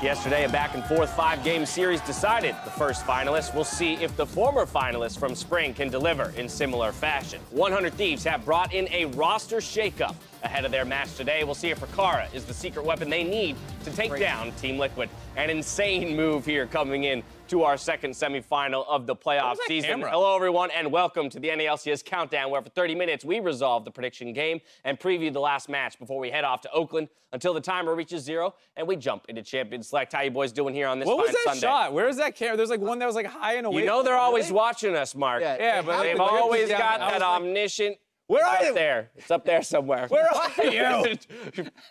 Yesterday, a back-and-forth five-game series decided the first finalists. We'll see if the former finalists from spring can deliver in similar fashion. 100 Thieves have brought in a roster shakeup ahead of their match today. We'll see if Rikara is the secret weapon they need to take down Team Liquid. An insane move here coming in to our second semifinal of the playoff season. Camera? Hello, everyone, and welcome to the LCS Countdown, where for 30 minutes we resolve the prediction game and preview the last match before we head off to Oakland until the timer reaches 0 and we jump into Champion Select. How you boys doing here on this fine Sunday? What was that shot? Where is that camera? There's like one that was like high and away. You know they're always watching us, Mark. Yeah, but they've always got that omniscient. Where are you? Up there. It's up there somewhere. Where are you?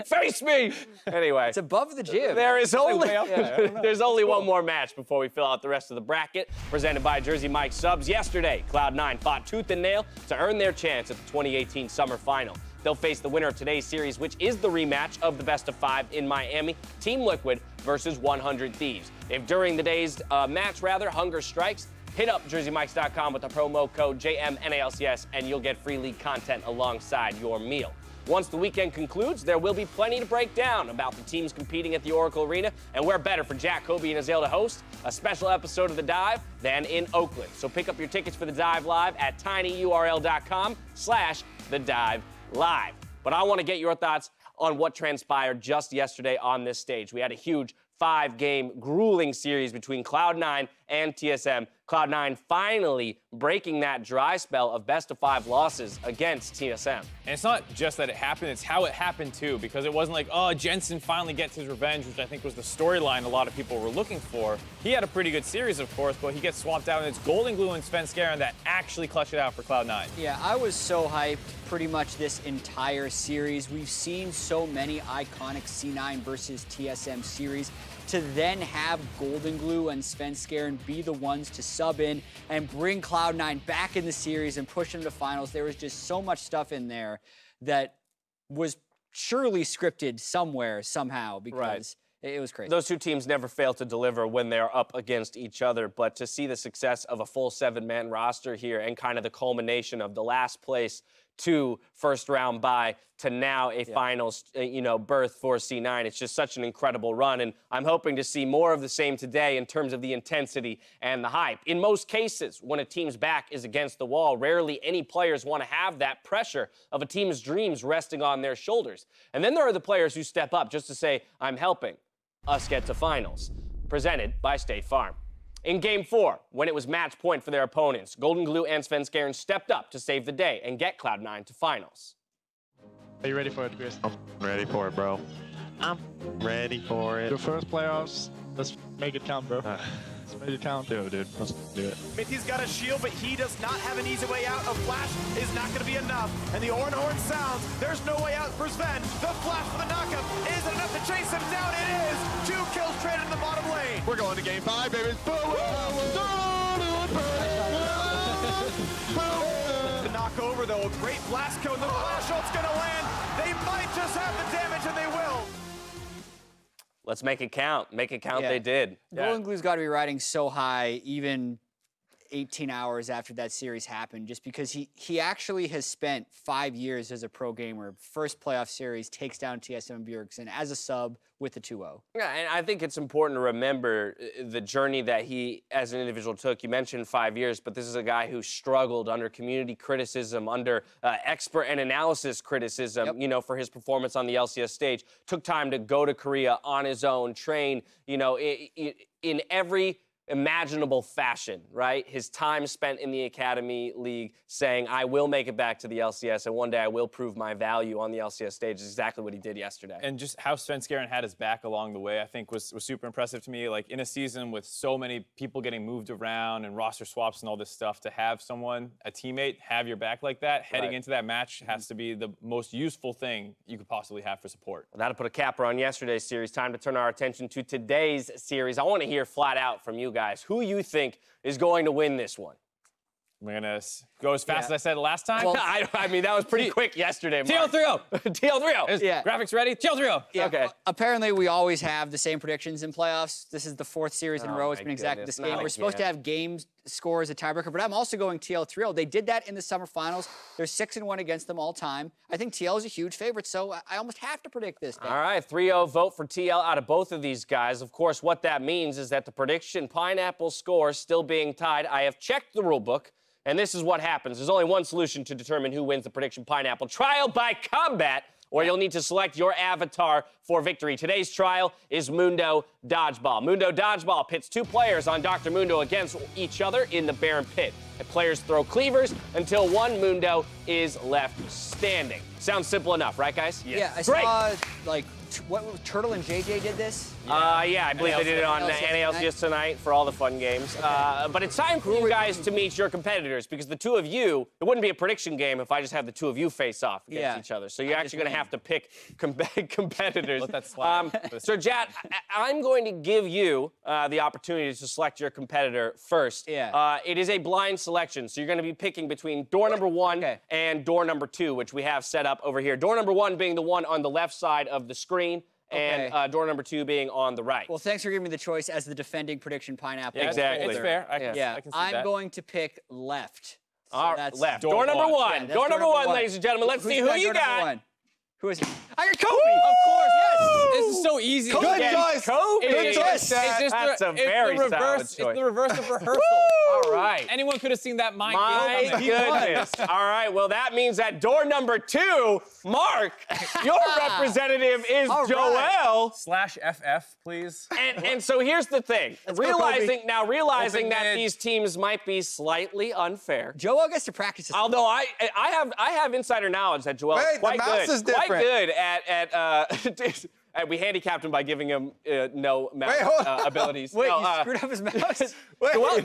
Face me! Anyway. It's above the gym. There is only, there's only one more match before we fill out the rest of the bracket, presented by Jersey Mike Subs. Yesterday, Cloud9 fought tooth and nail to earn their chance at the 2018 Summer Final. They'll face the winner of today's series, which is the rematch of the best-of-5 in Miami, Team Liquid versus 100 Thieves. If during the day's match, hunger strikes, hit up jerseymikes.com with the promo code JMNALCS and you'll get free league content alongside your meal. Once the weekend concludes, there will be plenty to break down about the teams competing at the Oracle Arena, and where better for Jack, Kobe, and Azale to host a special episode of The Dive than in Oakland. So pick up your tickets for The Dive Live at tinyurl.com/TheDiveLive. But I want to get your thoughts on what transpired just yesterday on this stage. We had a huge five-game grueling series between Cloud9 and TSM. Cloud9 finally breaking that dry spell of best-of-5 losses against TSM. And it's not just that it happened, it's how it happened too, because it wasn't like, oh, Jensen finally gets his revenge, which I think was the storyline a lot of people were looking for. He had a pretty good series, of course, but he gets swapped out, and it's Golden Glue and Svenskeren that actually clutch it out for Cloud9. Yeah, I was so hyped pretty much this entire series. We've seen so many iconic C9 versus TSM series. To then have Golden Glue and Svenskeren be the ones to sub in and bring Cloud9 back in the series and push them to finals, there was just so much stuff in there that was surely scripted somewhere, somehow, because it was crazy. Those two teams never fail to deliver when they're up against each other, but to see the success of a full 7-man roster here and kind of the culmination of the last place to first round bye to now a finals, berth for C9. It's just such an incredible run, and I'm hoping to see more of the same today in terms of the intensity and the hype. In most cases, when a team's back is against the wall, rarely any players want to have that pressure of a team's dreams resting on their shoulders. And then there are the players who step up just to say, I'm helping us get to finals. Presented by State Farm. In Game 4, when it was match point for their opponents, Golden Glue and Svenskeren stepped up to save the day and get Cloud9 to finals. Are you ready for it, Chris? I'm ready for it, bro. I'm ready for it. The first playoffs, let's make it count, bro. Let's make it count. Do it, dude. Let's do it. Mithy's got a shield, but he does not have an easy way out. A flash is not going to be enough. And the Oran horn sounds. There's no way out for Sven. The flash for the knockup. Is it enough to chase him down? It is. 2 kills traded in the bottom lane. We're going to Game 5, baby. The knock over, though. A great blast cone. The flash ult's going to land. They might just have the damage, and they will. Let's make it count. Make it count, they did. Golden Glue's got to be riding so high, even 18 hours after that series happened, just because he actually has spent 5 years as a pro gamer. First playoff series, takes down TSM Bjergsen as a sub with the 2-0. Yeah, and I think it's important to remember the journey that he, as an individual, took. You mentioned 5 years, but this is a guy who struggled under community criticism, under expert and analysis criticism, for his performance on the LCS stage. Took time to go to Korea on his own, train, in every imaginable fashion, right? His time spent in the Academy League saying, I will make it back to the LCS, and one day I will prove my value on the LCS stage is exactly what he did yesterday. And just how Svenskeren had his back along the way, I think was super impressive to me. Like, in a season with so many people getting moved around and roster swaps and all this stuff, to have someone, a teammate, have your back like that, heading into that match has to be the most useful thing you could possibly have for support. Well, that'll put a capper on yesterday's series. Time to turn our attention to today's series. I want to hear flat out from you guys who you think is going to win this one. We're gonna go as fast as I said last time. Well, I mean, that was pretty quick yesterday, Mark. TL3-0. TL3-0. Yeah. Graphics ready? TL3-0. Yeah, Okay. Apparently, we always have the same predictions in playoffs. This is the 4th series in a row. It's my been exactly goodness, the same. not We're supposed to again. have game score as a tiebreaker, but I'm also going TL3-0. They did that in the summer finals. They're 6-1 against them all time. I think TL is a huge favorite, so I almost have to predict this. All right, 3-0 vote for TL out of both of these guys. Of course, what that means is that the prediction pineapple score is still being tied. I have checked the rule book, and this is what happens. There's only one solution to determine who wins the prediction pineapple. Trial by combat, or you'll need to select your avatar for victory. Today's trial is Mundo Dodgeball. Mundo Dodgeball pits 2 players on Dr. Mundo against each other in the Baron Pit. The players throw cleavers until one Mundo is left standing. Sounds simple enough, right, guys? Yeah, I Great. saw, like, Turtle and JJ did this. Yeah, I believe they did it on NALCS NALCS tonight for all the fun games. But it's time for you guys to meet your competitors because the two of you, it wouldn't be a prediction game if I just have the two of you face off against each other. So you're actually going to have to pick competitors. Let that slide. So, Jat, I'm going to give you the opportunity to select your competitor first. Yeah. It is a blind selection, so you're going to be picking between door number 1 and door number 2, which we have set up over here. Door number 1 being the one on the left side of the screen. Okay. And door number 2 being on the right. Well, thanks for giving me the choice as the defending prediction pineapple. Yeah, Exactly. It's fair. I can see I'm that. going to pick left. So All right, that's left. door Door number one. 1. Yeah, that's door number 1, one. ladies and gentlemen. Let's Who's see who got you door number got. 1? Who is it? I got Kobe! Of course, Yes! This is so easy. Good choice. Kobe. It's just That's a it's very the reverse. solid It's choice. the reverse of rehearsal. All right. Anyone could have seen that mind My game. He won. goodness. All right, well, that means that door number 2, Mark, your representative is All right. Joel. /FF, please. And so here's the thing. go, Kobe. Realizing Open that mid. these teams might be slightly unfair. Joel gets to practice this. Although I have insider knowledge that Joel is Wait, the quite mouse good, is different. quite good at we handicapped him by giving him no mouse Wait, hold on. abilities. Wait, No, you screwed up his mouse?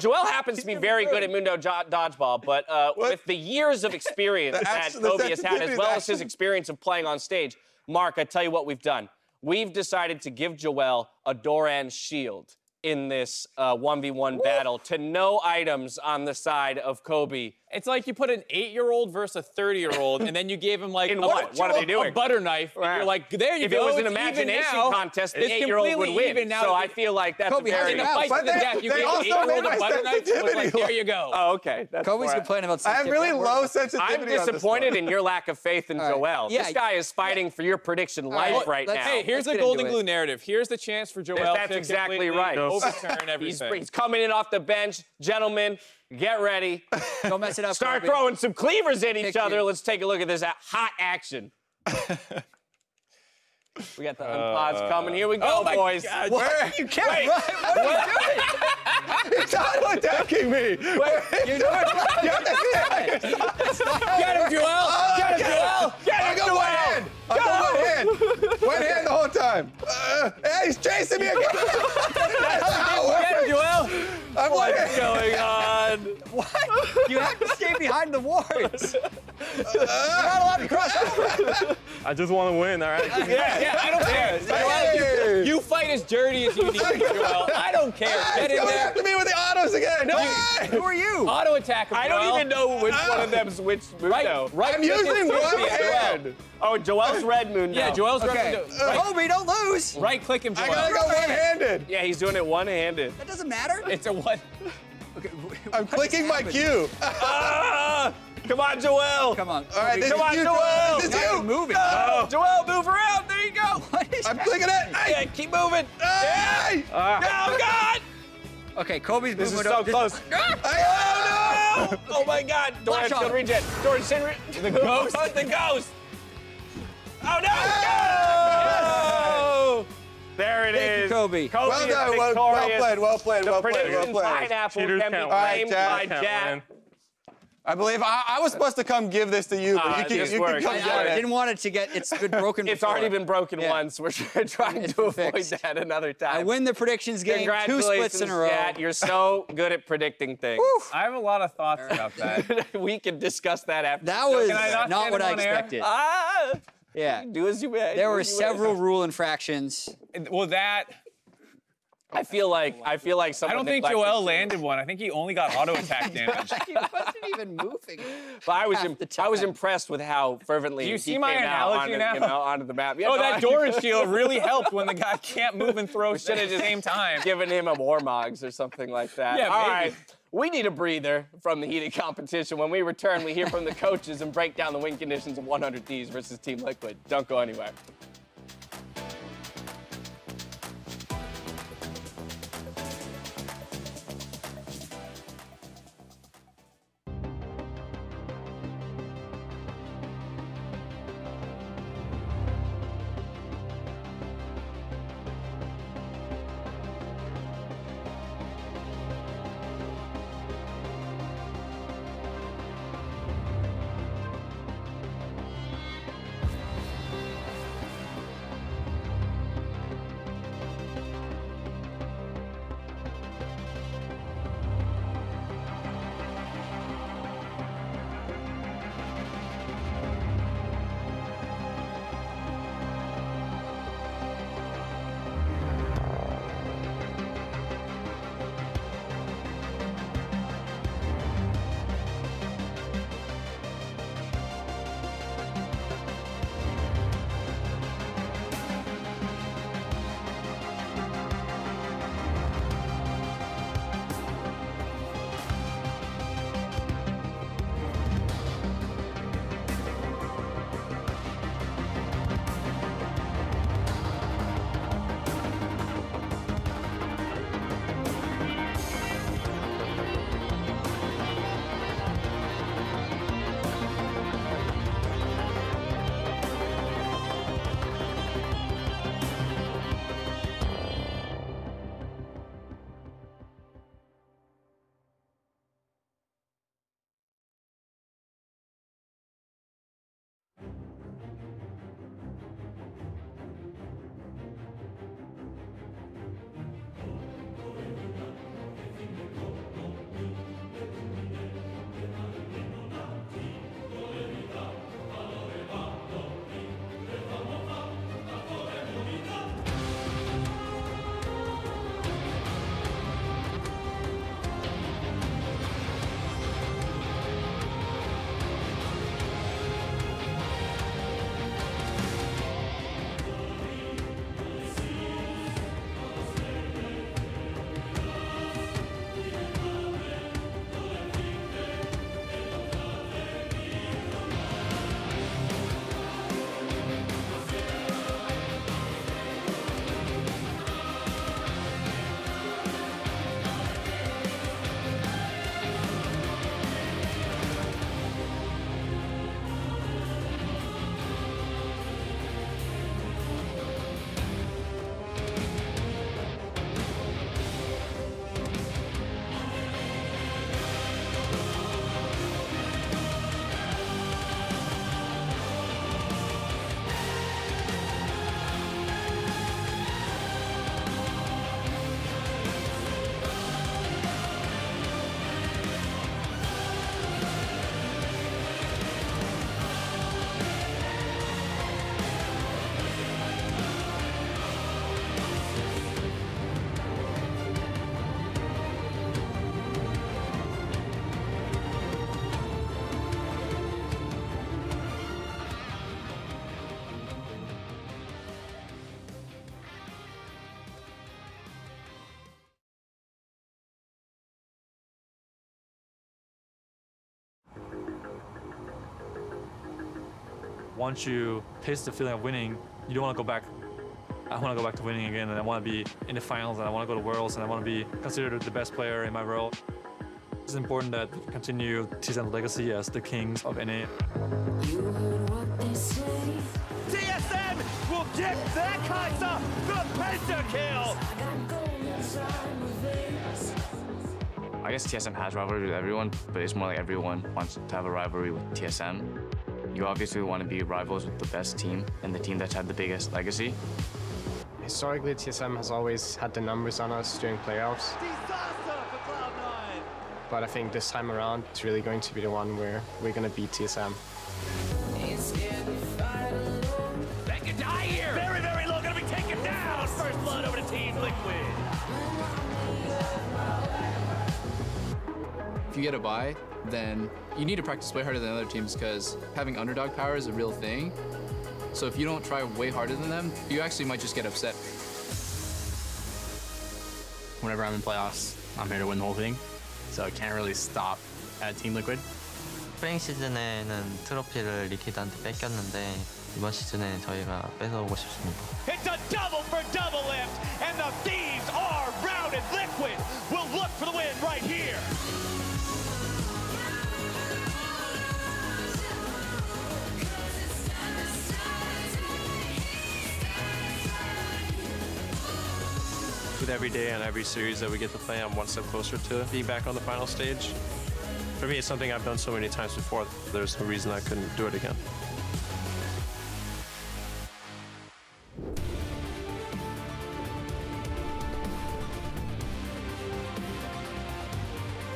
Joel happens to be very good at Mundo Dodgeball, but with the years of experience that the Kobe has had, as sensitivity, well the as his action. experience of playing on stage, Mark, I tell you what we've done. We've decided to give Joel a Doran shield in this 1v1 battle to no items on the side of Kobe. It's like you put an 8-year-old versus a 30-year-old, and then you gave him like In what? What are they doing? A butter knife. And you're like, there you If go. it was an it's even imagination now. contest, the It's 8-year-old would completely win. even now. So I feel like that's Kobe, a very... how's it In a fight But to the they- death, you they gave an also 8-year-old made a my butter knife. It was like, sensitivity there you go. Oh, okay. That's Kobe's where complaining about I have really low sensitivity I'm on this disappointed one. in your lack of faith in Joel. Yeah, This guy is fighting for your prediction life right let's- now. Hey, here's Let's the get golden into it. glue narrative. Here's the chance for Joel That's to exactly completely right. overturn everything. He's coming in off the bench. Gentlemen, get ready. Don't mess it up. Start Kobe. throwing some cleavers at each Pick other. you. Let's take a look at this hot action. We got the unpods coming. Here we go, Oh my boys. God. Where? You can't Wait. run. What are you doing? He's auto-attacking me. You're doing Get him, Joel! Get him, Joel! I got one hand. I got one hand. One hand the whole time. Hey, he's chasing me again. Get him, Joel! I'm one What's hand. going on? What? You have to stay behind the wards. You're not allowed to cross over. I just want to win, all right? Yeah, I don't care. Hey. You fight as dirty as you need to, Joel. I don't care. Get He's in coming there. after me with the autos again. Hey. Who are you? Auto attack him, I don't Joel. even know which one of them's which Mundo. Right. I'm using one hand. Oh, Joel's red Mundo. Yeah, Joel's Okay. Kobe, don't lose. right click him, I Joel. gotta go one-handed. Yeah, he's doing it one-handed. That doesn't matter. It's a one. Okay, I'm clicking my Q. Ah! Come on, Joel. Come on. All right, Kobe, this Come is on, you, Joel. This is now you're you. moving. Oh, Joel, move around. There you go. What is I'm clicking it. Hey. Yeah, keep moving. Hey. Oh, God. Okay, Kobe's This is moving so over. close. Oh, no. Oh, my God. Doran's Flash gonna on. regen. Doran's the ghost. The ghost. Oh, no. Oh. There it Thank you, is. Kobe. Kobe Well is done. victorious. Well played. The Well played. prediction Well played. pineapple Cheaters can be can't win. claimed All by right, Can't Jack. win. I believe I was supposed to come give this to you, but you this can works. come I get it. didn't want it to get. It's been broken. It's before. already been broken Yeah. once. We're trying It's to been avoid fixed. that another time. I win the predictions game. 2 Congratulations, splits in a row. Jat. You're so good at predicting things. I have a lot of thoughts about that. We can discuss that after. That was Can I not not stand what him I on air? expected. Ah! Yeah. Do as you may. There do were as you may. several rule infractions. Well, that. I feel like someone. I don't think neglected Joel to- landed one. I think he only got auto attack damage. He wasn't even moving. But I was impressed with how fervently Do you he see came my out analogy now? onto the map. Yeah, Oh, no, that Doran shield really helped when the guy can't move and throw shit at the same time. Given him a Warmogs or something like that. Yeah, All maybe. right. We need a breather from the heated competition. When we return, we hear from the coaches and break down the win conditions of 100 Thieves versus Team Liquid. Don't go anywhere. Once you taste the feeling of winning, you don't want to go back. I want to go back to winning again, and I want to be in the finals, and I want to go to Worlds, and I want to be considered the best player in my role. It's important that we continue TSM's legacy as the kings of NA. TSM will get that Kaiser the pentakill! I guess TSM has rivalry with everyone, but it's more like everyone wants to have a rivalry with TSM. You obviously want to be rivals with the best team and the team that's had the biggest legacy. Historically, TSM has always had the numbers on us during playoffs. Disaster for Cloud9! But I think this time around, it's really going to be the one where we're going to beat TSM. They can die here! Very, very low, gonna be taken down! First blood over to Team Liquid. If you get a bye, then you need to practice way harder than other teams because having underdog power is a real thing. So if you don't try way harder than them, you actually might just get upset. Whenever I'm in playoffs, I'm here to win the whole thing. So I can't really stop at Team Liquid. 스프링 시즌에는 트로피를 리퀴드한테 뺏겼는데 이번 시즌에 저희가 뺏어오고 싶습니다. It's a double for double lift, and the Thieves are routed. Liquid will look for the win right here. With every day and every series that we get to play, I'm one step closer to being back on the final stage. For me, it's something I've done so many times before. There's no reason I couldn't do it again.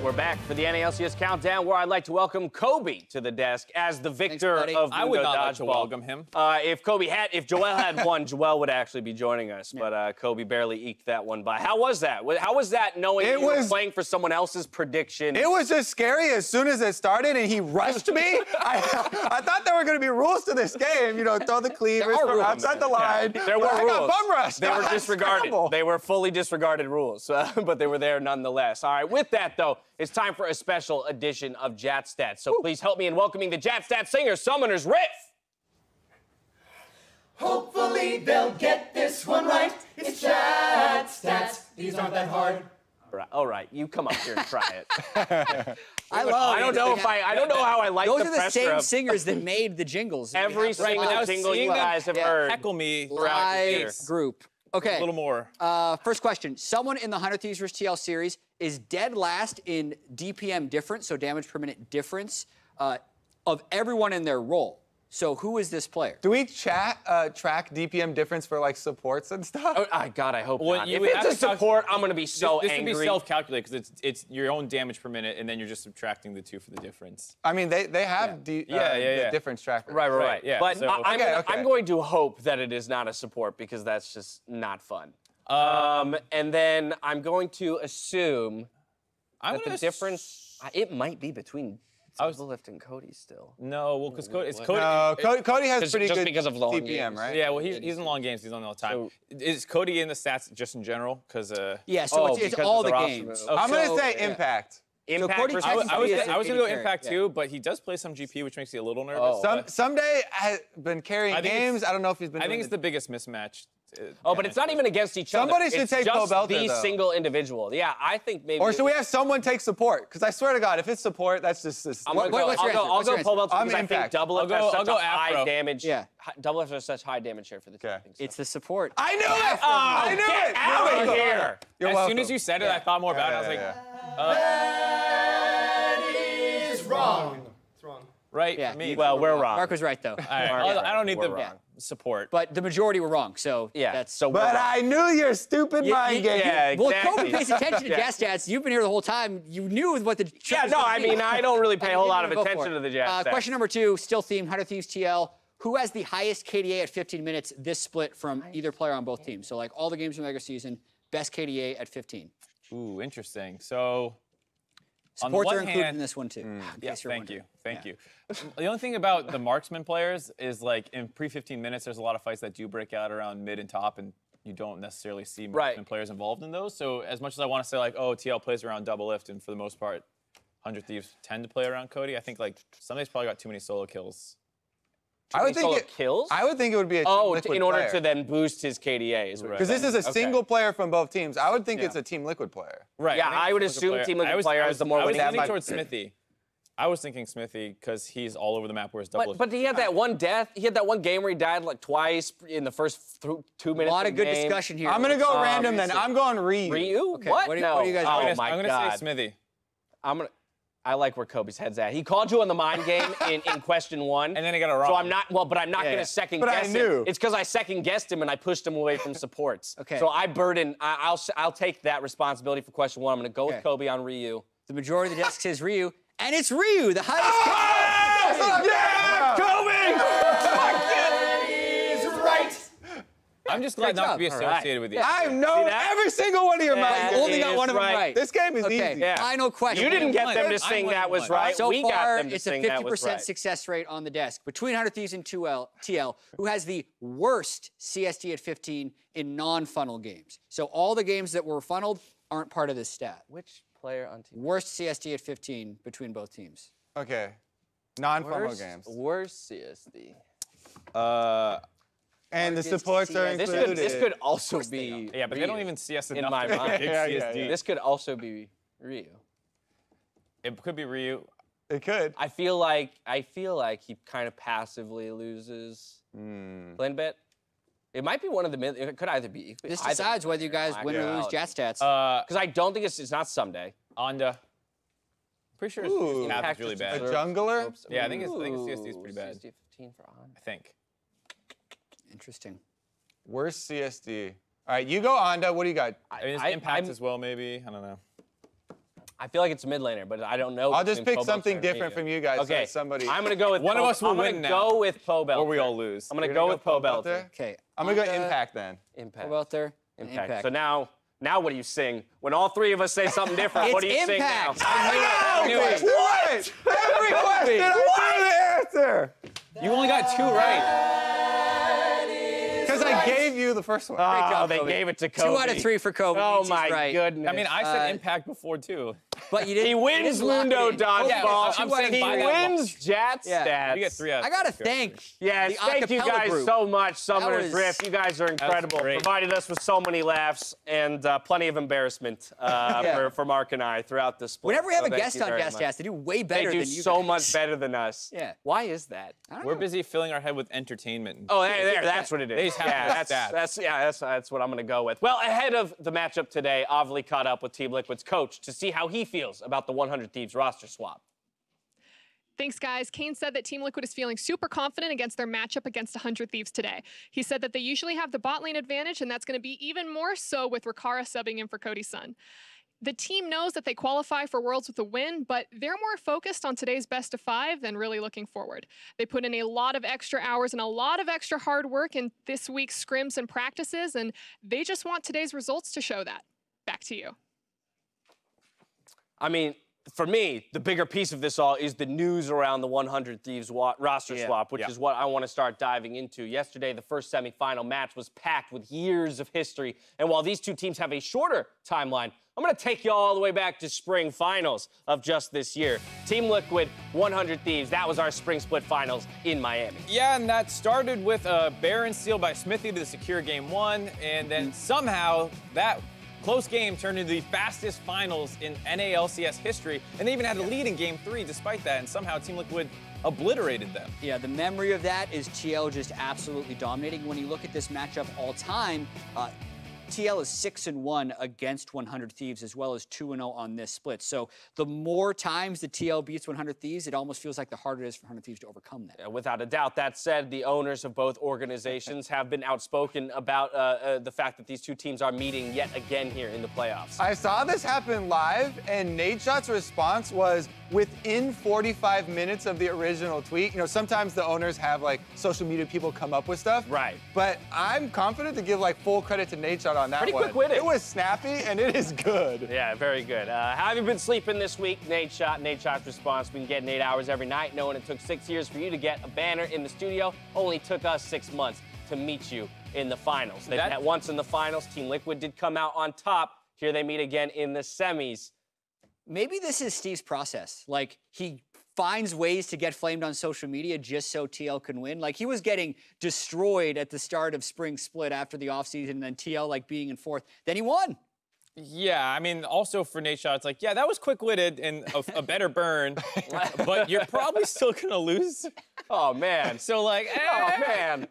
We're back for the NALCS Countdown, where I'd like to welcome Kobe to the desk as the victor of I would not like to Dodgeball. welcome him. If Joel had won, Joel would actually be joining us, but Kobe barely eked that one by. How was that? How was that knowing you were playing for someone else's prediction? It was just scary as soon as it started and he rushed me. I thought there were going to be rules to this game. You know, throw the cleavers from outside the line. Yeah, there were rules. I got bum rushed. They were disregarded. They were fully disregarded rules, but they were there nonetheless. All right, with that, though, it's time for a special edition of Jat Stats. So please help me in welcoming the Jat Stats Singer Summoners Riff. Hopefully they'll get this one right. It's Jat Stats. These aren't that hard. All right, you come up here and try it. I don't know how I like those the are the pressure same of singers that made the jingles. every single jingle you guys have heard. Heckle me Live group. Okay. A little more. First question. Someone in the 100 Thieves vs. TL series is dead last in DPM difference, so damage per minute difference, of everyone in their role. So who is this player? Do we track DPM difference for like supports and stuff? Oh, God, I hope Well, not. you If would it's have a to calc- support, I'm going to be so this angry. would be self-calculated because it's your own damage per minute, and then you're just subtracting the 2 for the difference. I mean, they have the difference tracker. Right. Yeah, But so- I'm going to hope that it is not a support because that's just not fun. And then I'm going to assume that the difference, it might be between Doublelift and Cody still. No, well, because Cody, it's Cody. No, Cody has pretty just good because of long DPM, games. right? Yeah, well, he's in long games. He's on all the time. Is Cody in the stats just in general? Because Yeah, so it's all the roster games. move. I'm going to say impact. Impact Cody versus technically I was is going to go carry. impact too, but he does play some GP, which makes me a little nervous. Someday has been carrying I think games. it's- I don't know if he's been. I think doing it's the biggest mismatch. But it's not even against each other. Somebody should It's take just Cobelter, the though. single individual. Yeah, I think maybe. Or should we have someone take support? Because I swear to God, if it's support, that's just. I'm gonna go. what's your answer? I'll What's go your answer? Pobelter I'm because I think impact. Doublelift I'll has such go a high Afro. damage. Yeah. Doublelift has such high damage share for the team. I think so. It's the support. I knew it! I knew get it! out of here! You're As welcome. soon as you said it, I thought more about it. I was like, That is wrong. It's wrong. right? Yeah. For me. Well, we're wrong. Mark was right, though. All right, I don't need We're the wrong. support. But the majority were wrong, so Yeah. that's... So we're But wrong. I knew your stupid mind game. Yeah, Well, exactly. Kobe pays attention to Jazz Stats. You've been here the whole time. You knew what the... Yeah, no, I mean, I don't really pay a whole lot of Go for attention it. to the Jazz stats. Question number 2, still themed, 100 Thieves TL. Who has the highest KDA at 15 minutes this split from either player on both teams? So, like, all the games in the regular season, best KDA at 15. Ooh, interesting. So, Supports on are one included hand, in this one, too. in yeah, case you're thank you, wondering. thank you. The only thing about the marksman players is like in pre-15 minutes, there's a lot of fights that do break out around mid and top, and you don't necessarily see marksman players involved in those. So as much as I want to say like, oh, TL plays around double lift, and for the most part, 100 Thieves tend to play around Cody. I think like somebody's probably got too many solo kills. I would think it, kills? I would think it would be a Oh, Team Liquid in order player. to then boost his KDA. Is what Because this is a single player from both teams. I would think Yeah. it's a Team Liquid player. Right. Yeah, think I would Team Liquid assume player. Team Liquid I was- player I is was- the more I was winning. leaning towards Smithy. I was thinking Smithy because he's all over the map, whereas double. But he had that one death. He had that one game where he died like twice in the first 2 minutes. A lot of good game. discussion here. I'm going to go random then. I'm going Ryu. Ryu? Okay, What? what do No. you guys oh think? my I'm gonna God. say Smithy. I like where Kobe's head's at. He called you on the mind game in question 1. And then he got it wrong. So I'm not, but I'm not Yeah, going to yeah. second But I guess knew. him. It's because I second guessed him and I pushed him away from supports. Okay. So I'll take that responsibility for question 1. I'm going to go with Kobe on Ryu. The majority of the desk says Ryu, and it's Ryu, the highest KDA. Yeah, Kobe! That is right. I'm just glad not to be associated with you. I've known every single one of your mics. You only got one of them right. This game is easy. Final question. You didn't get them to sing that was right. So we far, got them to it's a sing that was 50% right. success rate on the desk. Between 100 Thieves and TL, who has the worst CSD at 15 in non-funnel games. So all the games that were funneled aren't part of this stat. Which player on team? Worst CSD at 15 between both teams. Okay. Non-funnel games. Worst CSD. And the supports are included. This could also be. Yeah, but they don't even CS in enough my to mind. big CSD. This could also be Ryu. It could be Ryu. It could. I feel like he kind of passively loses. Glenbit. It might be one of the mid. It could either be. This decides whether you guys win or lose Jet Stats. Because I don't think it's not someday. Onda. Pretty sure his path is really bad. A jungler? Yeah, I think his CSD is pretty bad. CSD 15 for Onda. I think. Interesting. Worst CSD. All right, you go Onda. What do you got? I mean, his impact as well, maybe. I don't know. I feel like it's a mid laner, but I don't know. I'll just pick Pobelter something and different Ryu. from you guys. Okay, So somebody. I'm gonna go with One of us will I'm win gonna now. go with Pobelter. Or we all lose. I'm gonna go with Pobelter. Okay. I'm gonna go Impact then. Impact. Pobelter. Impact. So now what do you sing? When all three of us say something different, what do you sing now? Impact. I knew it. What? Every question I knew the answer. You only got 2 right. Because I gave you the first one. Oh, job, they Kobe. gave it to Kobe. 2 out of 3 for Kobe. Oh Means he's my right. goodness. I mean, I said impact before, too. But you didn't. He wins Mundo Dodgeball. I'm saying He by that wins Jet Stats. You get 3 out. I gotta thank Yes, the thank you acapella guys group. so much, Summoner's was- Rift. You guys are incredible. great. Provided us with so many laughs and plenty of embarrassment for Mark and I throughout the split. Whenever we have So a thank guest you on very Jet much. Stats, they do way better They than do you so guys. much better than us. Yeah. Why is that? We're busy filling our head with entertainment. Oh, there, that's what it is. They just have That's what I'm gonna go with. Well, ahead of the matchup today, Avli caught up with Team Liquid's coach to see how he feels about the 100 Thieves roster swap. Thanks, guys. Kane said that Team Liquid is feeling super confident against their matchup against 100 Thieves today. He said that they usually have the bot lane advantage, and that's going to be even more so with Rikara subbing in for Cody's son. The team knows that they qualify for Worlds with a win, but they're more focused on today's best of 5 than really looking forward. They put in a lot of extra hours and a lot of extra hard work in this week's scrims and practices, and they just want today's results to show that. Back to you. I mean, for me, the bigger piece of this all is the news around the 100 Thieves roster swap, which is what I want to start diving into. Yesterday, the first semifinal match was packed with years of history, and while these two teams have a shorter timeline, I'm going to take you all the way back to spring finals of just this year. Team Liquid, 100 Thieves, that was our spring split finals in Miami. Yeah, and that started with a Baron steal by Smithy to secure game 1, and then somehow that close game turned into the fastest finals in NA LCS history, and they even had a lead in game 3 despite that, and somehow Team Liquid obliterated them. Yeah, the memory of that is TL just absolutely dominating. When you look at this matchup all time, TL is 6-1 against 100 Thieves, as well as 2-0 on this split. So the more times the TL beats 100 Thieves, it almost feels like the harder it is for 100 Thieves to overcome that. Without a doubt. That said, the owners of both organizations have been outspoken about the fact that these two teams are meeting yet again here in the playoffs. I saw this happen live, and Nadeshot's response was within 45 minutes of the original tweet. You know, sometimes the owners have like social media people come up with stuff. Right. But I'm confident to give like full credit to Nadeshot on that Pretty one. quick-witted. It was snappy, and it is good. Yeah, very good. How have you been sleeping this week? Nadeshot's response, been getting 8 hours every night, knowing it took 6 years for you to get a banner in the studio. Only took us 6 months to meet you in the finals. They met once in the finals. Team Liquid did come out on top. Here they meet again in the semis. Maybe this is Steve's process. Like, he finds ways to get flamed on social media just so TL can win. Like, he was getting destroyed at the start of spring split after the offseason, and then TL, like, being in 4th. Then he won. Yeah, I mean, also for Nadeshot, it's like, yeah, that was quick-witted and a better burn, but you're probably still going to lose. Oh, man. So, like, oh, man.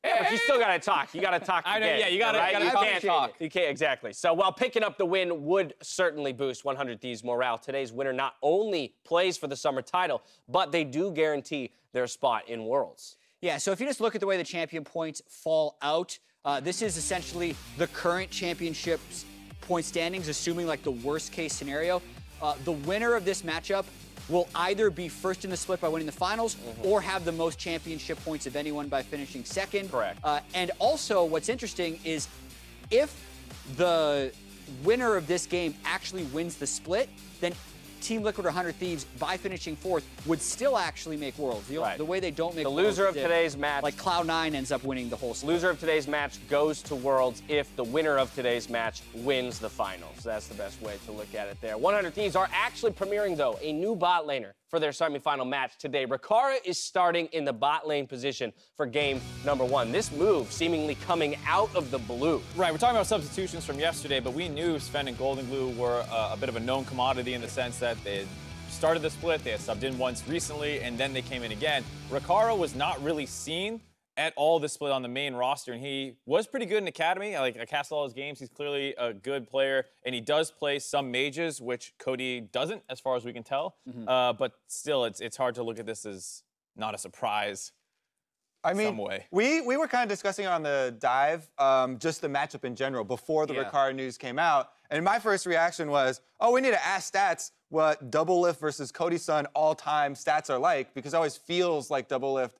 Yeah, but you still gotta talk. You gotta talk. I know. Again, Yeah, you gotta talk. You can't exactly. So while picking up the win would certainly boost 100 Thieves morale, today's winner not only plays for the summer title, but they do guarantee their spot in Worlds. Yeah. So if you just look at the way the champion points fall out, this is essentially the current championship's point standings, assuming like the worst case scenario. The winner of this matchup will either be first in the split by winning the finals or have the most championship points of anyone by finishing second. Correct. And also, what's interesting is if the winner of this game actually wins the split, then Team Liquid or 100 Thieves, by finishing fourth, would still actually make Worlds. The way they don't make the Worlds, loser of today's match, like Cloud9 ends up winning the whole split. Loser of today's match goes to Worlds if the winner of today's match wins the finals. That's the best way to look at it there. 100 Thieves are actually premiering, though, a new bot laner for their semifinal match today. Rikara is starting in the bot lane position for game number 1. This move seemingly coming out of the blue. Right, we're talking about substitutions from yesterday, but we knew Sven and Golden Glue were a bit of a known commodity in the sense that they had started the split, they had subbed in once recently, and then they came in again. Rikara was not really seen at all this split on the main roster, and he was pretty good in Academy. I cast all his games. He's clearly a good player, and he does play some mages, which Cody doesn't, as far as we can tell. But still, it's hard to look at this as not a surprise. I mean, some way. we were kind of discussing on the dive just the matchup in general before the Rikara news came out, and my first reaction was, oh, we need to ask stats what Doublelift versus Cody Sun all-time stats are like, because it always feels like Doublelift,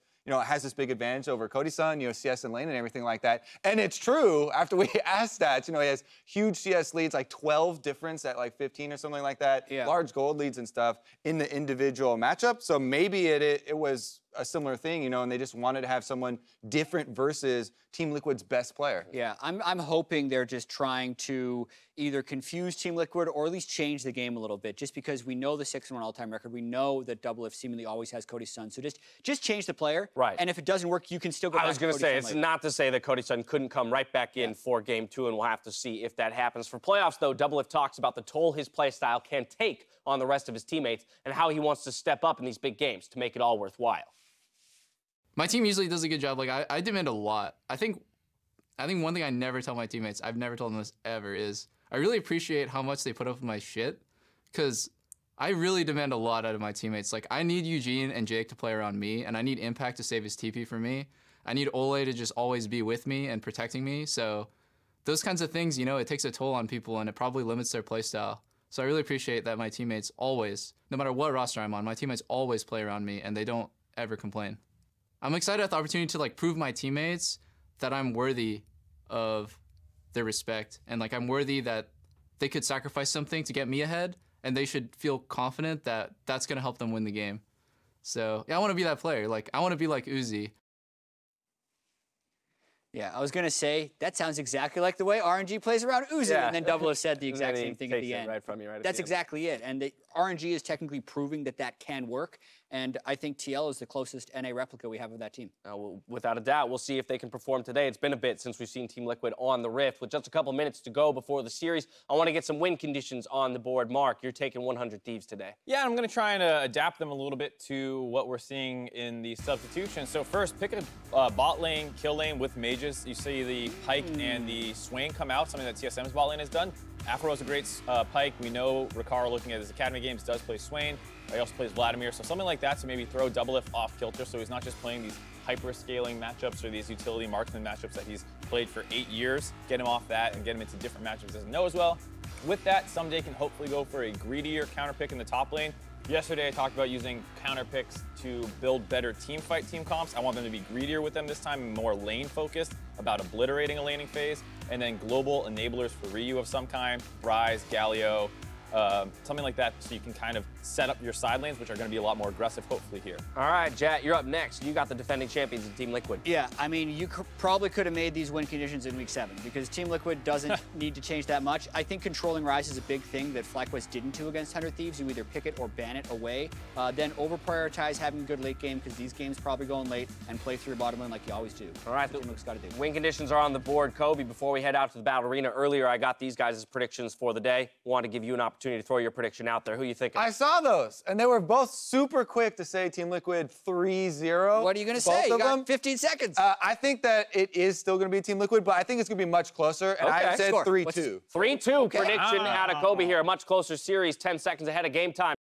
has this big advantage over Cody Sun, CS and lane and everything like that. And it's true, after we asked stats, he has huge CS leads, like 12 difference at like 15 or something like that, large gold leads and stuff in the individual matchup. So maybe it was a similar thing, and they just wanted to have someone different versus Team Liquid's best player. Yeah, I'm hoping they're just trying to either confuse Team Liquid or at least change the game a little bit, just because we know the 6-1 all-time record. We know that Doublelift seemingly always has Cody Sun. So just change the player. Right. And if it doesn't work, you can still go back to Cody Sun. I was going to say, it's not to say that Cody Sun couldn't come right back in for game 2, and we'll have to see if that happens. For playoffs, though, Doublelift talks about the toll his playstyle can take on the rest of his teammates and how he wants to step up in these big games to make it all worthwhile. My team usually does a good job. I demand a lot. I think one thing I never tell my teammates, I've never told them this ever, is I really appreciate how much they put up with my shit, because I really demand a lot out of my teammates. I need Eugene and Jake to play around me, and I need Impact to save his TP for me. I need Ole to just always be with me and protecting me. So those kinds of things, it takes a toll on people, and it probably limits their playstyle. So I really appreciate that my teammates always, no matter what roster I'm on, my teammates always play around me, and they don't ever complain. I'm excited at the opportunity to prove my teammates that I'm worthy of their respect, and I'm worthy that they could sacrifice something to get me ahead, and they should feel confident that that's going to help them win the game. So yeah, I want to be that player. I want to be like Uzi. Yeah, I was going to say, that sounds exactly like the way RNG plays around Uzi, and then Doublelift said the exact same thing at the end. Right from you, right That's exactly it, and RNG is technically proving that can work, and I think TL is the closest NA replica we have of that team. Well, without a doubt, we'll see if they can perform today. It's been a bit since we've seen Team Liquid on the Rift. With just a couple minutes to go before the series, I want to get some win conditions on the board. Mark, you're taking 100 Thieves today. Yeah, I'm going to try and adapt them a little bit to what we're seeing in the substitutions. So first, pick a bot lane, kill lane with mages. You see the Pike and the Swain come out, something that TSM's bot lane has done. Afro's a great Pike. We know Rikara, looking at his Academy games, does play Swain. He also plays Vladimir, so something like that to maybe throw Doublelift off kilter, so he's not just playing these hyper-scaling matchups or these utility marksman matchups that he's played for 8 years. Get him off that and get him into different matchups he doesn't know as well. With that, someday can hopefully go for a greedier counter pick in the top lane. Yesterday, I talked about using counter picks to build better team fight team comps. I want them to be greedier with them this time and more lane focused, about obliterating a laning phase, and then global enablers for Ryu of some kind, Ryze, Galio, something like that, so you can kind of set up your side lanes, which are going to be a lot more aggressive, hopefully, here. All right, Jat, you're up next. You got the defending champions in Team Liquid. Yeah, I mean, you probably could have made these win conditions in Week 7, because Team Liquid doesn't need to change that much. I think controlling Ryze is a big thing that FlyQuest didn't do against 100 Thieves. You either pick it or ban it away. Then over-prioritize having a good late game, because these games probably going late, and play through your bottom lane like you always do. All right, Team Liquid's got to do. Win conditions are on the board. Kobe, before we head out to the battle arena, earlier I got these guys' predictions for the day. Want to give you an opportunity to throw your prediction out there. Who you thinking? I saw those, and they were both super quick to say Team Liquid 3-0. What are you going to say? You got 15 seconds. I think that it is still going to be Team Liquid, but I think it's going to be much closer, and I said 3-2. 3-2 prediction out of Kobe here. A much closer series, 10 seconds ahead of game time.